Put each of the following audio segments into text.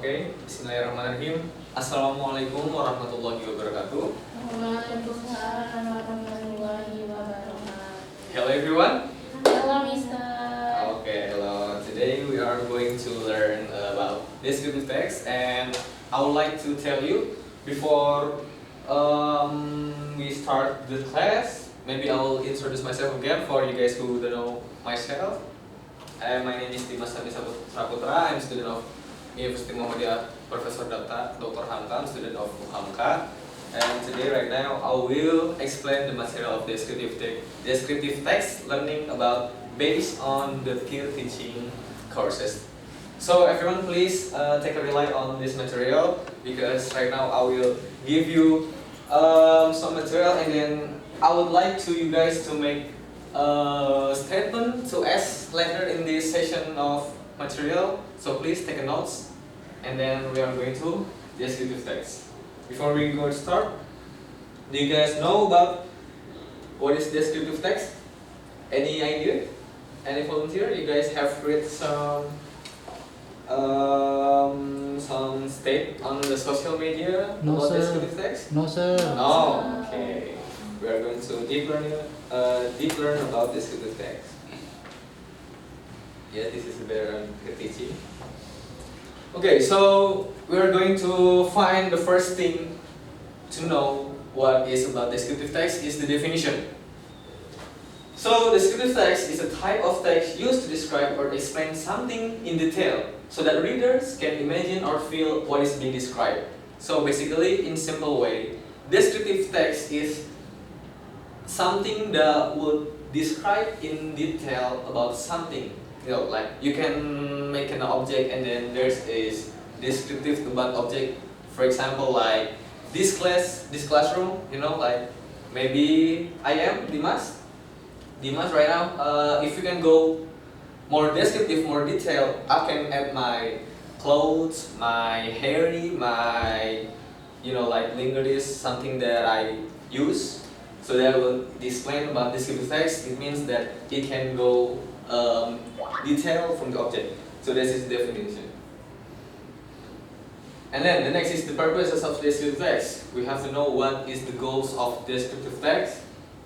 Oke, Bismillahirrahmanirrahim. Assalamualaikum warahmatullahi wabarakatuh. Waalaikumsalam warahmatullahi wabarakatuh. Hello everyone. Hello, Mister. Okay, hello. Today we are going to learn about descriptive text, and I would like to tell you before we start the class. Maybe I will introduce myself again for you guys who don't know myself. My name is Dimas Sandi Saputra. I'm student of University Muhammadiyah Professor Dr. Hamka, student of UHAMKA. And today, right now, I will explain the material of descriptive text learning about based on the peer teaching courses. So everyone, please take a rely on this material because right now I will give you some material, and then I would like to you guys to make a statement to ask later in this session of material. So please take a notes, and then we are going to descriptive text. Before we go to start, do you guys know about what is descriptive text? Any idea? Any volunteer? You guys have read some state on the social media No, about sir. descriptive text? No, sir. No. Okay. We are going to deep learn about descriptive text. Yeah, this is better than teaching. Okay, so we are going to find the first thing to know what is about descriptive text is the definition. So descriptive text is a type of text used to describe or explain something in detail so that readers can imagine or feel what is being described. So basically, in simple way, descriptive text is something that would describe in detail about something. You know, like you can make an object and then there's is descriptive about object. For example, like this classroom. You know, like maybe I am Dimas right now. If you can go more descriptive, more detail, I can add my clothes, my hairy, my like lingeries, something that I use. So that will explain about descriptive text. It means that it can go detail from the object. So this is the definition. And then the next is the purposes of descriptive text. We have to know what is the goals of descriptive text.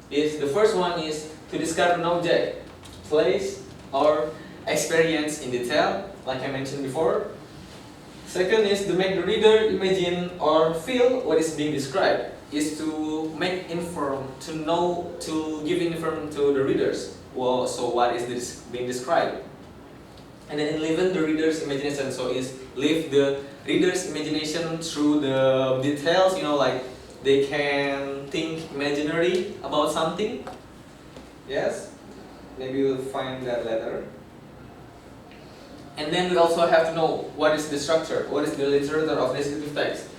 The first one is to describe an object, place, or experience in detail, like I mentioned before. Second is to make the reader imagine or feel what is being described. Is to make to give inform to the readers. Well, so what is this being described? And then enliven the reader's imagination. So is live the reader's imagination through the details. Like they can think imaginary about something. Yes, maybe we'll find that later. And then we also have to know what is the structure, what is the literature of descriptive text.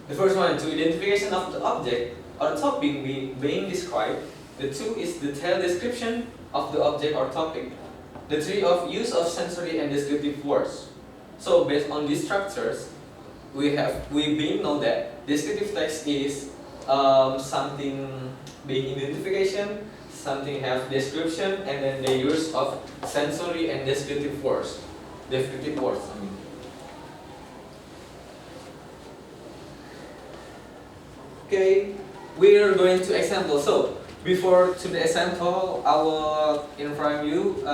The first one, to identification of the object or topic being described. The two is detailed description of the object or topic. The three of use of sensory and descriptive words. So based on these structures, we know that descriptive text is something being identification, something have description, and then the use of sensory and descriptive words. Okay, we are going to example. So before to the example, I will inform you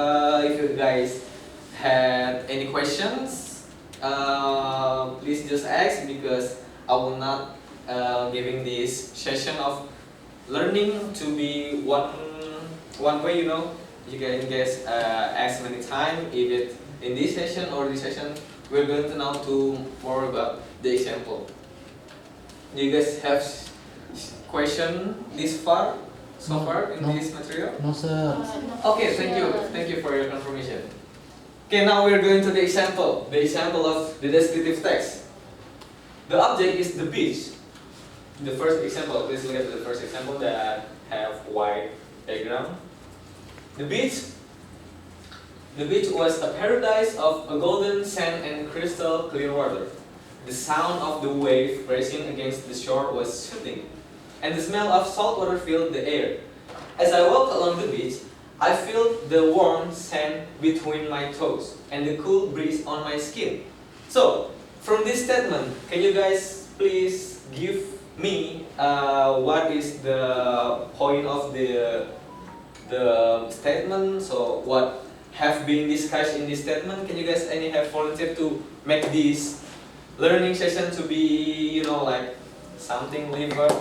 if you guys had any questions. Please just ask because I will not giving this session of learning to be one way. You can guys ask many times if it in this session or this session. We're going to now to more about the example. Do you guys have question this far so far in this material? No, sir. Okay, thank you for your confirmation. Okay, now we're going to the example of the descriptive text. The object is the beach. The first example, please look at the first example that have white background. The beach was a paradise of a golden sand and crystal clear water. The sound of the wave crashing against the shore was soothing, and the smell of salt water filled the air. As I walked along the beach, I felt the warm sand between my toes and the cool breeze on my skin. So, from this statement, can you guys please give me what is the point of the statement? So what have been discussed in this statement? Can you guys any have volunteer to make this learning session to be like something liver?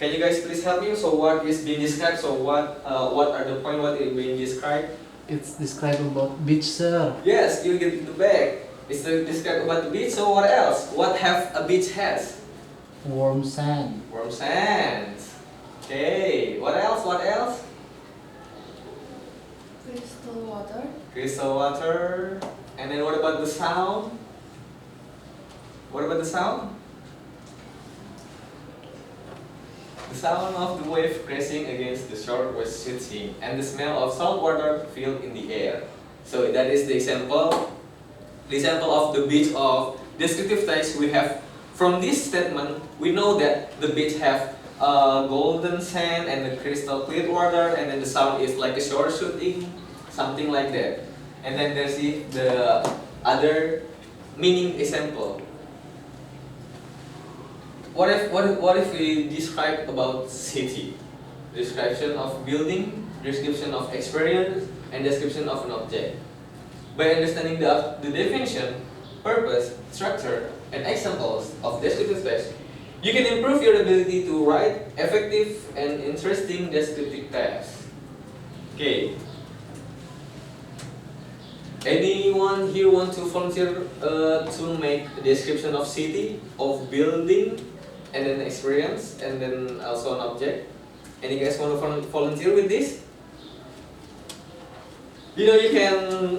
Can you guys please help me? So what is being described? So what are the point? What is being described? It's described about beach, sir. Yes, you get the back. It's described about the beach. So what else? What have a beach has? Warm sand. Warm sand. Okay. What else? What else? Crystal water. Crystal water. And then what about the sound? What about the sound? The sound of the wave crashing against the shore was soothing, and the smell of salt water filled in the air. So that is the example of the beach of descriptive text we have. From this statement, we know that the beach have golden sand and the crystal clear water, and then the sound is like a shore shooting, something like that. And then there's the other meaning example. What if we describe about city? Description of building, description of experience, and description of an object. By understanding the definition, purpose, structure, and examples of descriptive text, you can improve your ability to write effective and interesting descriptive text. Okay. Anyone here want to volunteer to make a description of city, of building, and then experience, and then also an object? Any guys want to volunteer with this? You can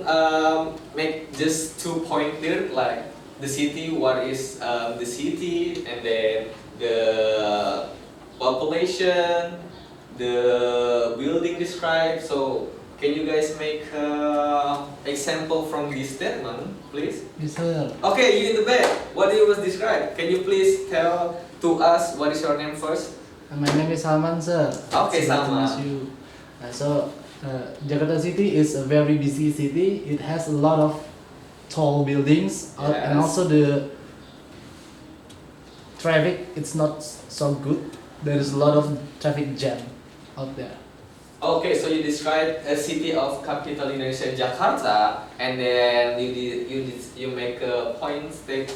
make just 2 points here, like the city, what is the city, and then the population, the building described. So can you guys make example from this statement, please? Yes, sir. Okay, you in the back. What it was described? Can you please tell to us what is your name first? My name is Salman, sir. Okay, It's nice to Salman. meet you. Jakarta City is a very busy city. It has a lot of tall buildings, and Yes. also the traffic. It's not so good. There is a lot of traffic jam out there. Okay, so you describe a city of capital Indonesia, Jakarta, and then you make a point that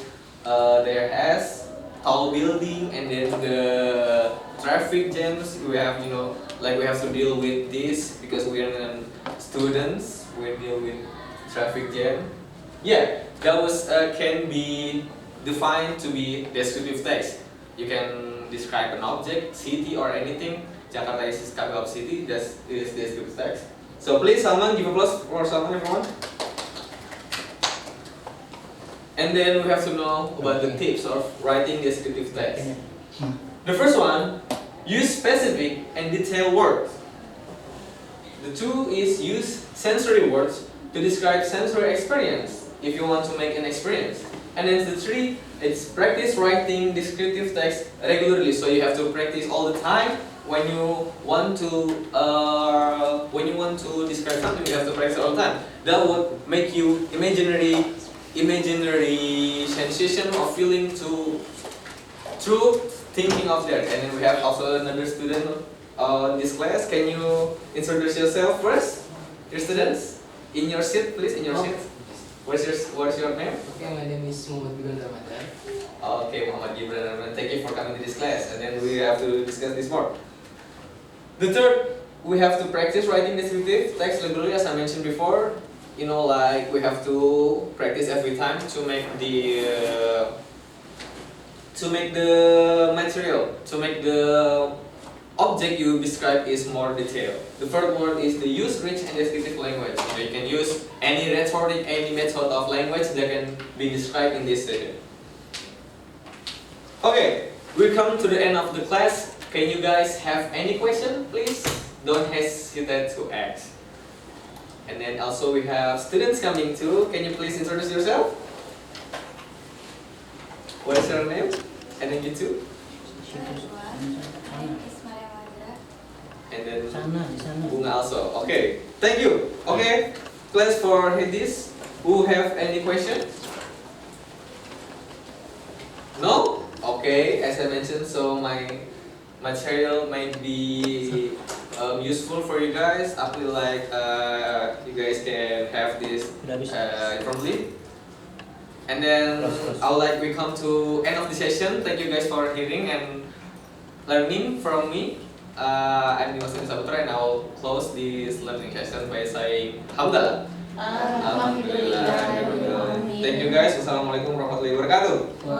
there has tall building, and then the traffic jams. We have we have to deal with this because we are students. We deal with traffic jam. Yeah, that was can be defined to be descriptive text. You can describe an object, city, or anything. Jakarta is capital of city. That is descriptive text. So please, Salman, give applause for Salman, everyone. And then we have to know about the tips of writing descriptive text. The first one, use specific and detailed words. The two is use sensory words to describe sensory experience if you want to make an experience. And then the three, it's practice writing descriptive text regularly. So you have to practice all the time. When you want to describe something, you have to practice all the time. That would make you imaginary sensation or feeling to through thinking of that. And then we have also another student in this class. Can you introduce yourself first? Your students in your seat, please. In your seat. What's your name? Okay, my name is Muhammad Gibran Ramadan. Okay, Muhammad Gibran Ramadan. Thank you for coming to this class. And then we have to discuss this more. The third, we have to practice writing descriptive text regularly, as I mentioned before. Like we have to practice every time to make the material, to make the object you describe is more detailed. The third word is the use rich and descriptive language. So you can use any rhetoric, any method of language that can be described in this session. Okay, we come to the end of the class. Can you guys have any question, please? Don't hesitate to ask. And then also we have students coming too. Can you please introduce yourself? What is your name? And then you too. And then Bunga also. Okay, thank you. Okay, class for this. Who have any question? No? Okay, as I mentioned, so my material might be useful for you guys. I feel like you guys can have this informally. And then we come to end of the session. Thank you guys for hearing and learning from me. I'm Dimas Saputra and I'll close this learning session by saying Hamdalah. Alhamdulillah. Thank you guys. Wassalamualaikum warahmatullahi wabarakatuh.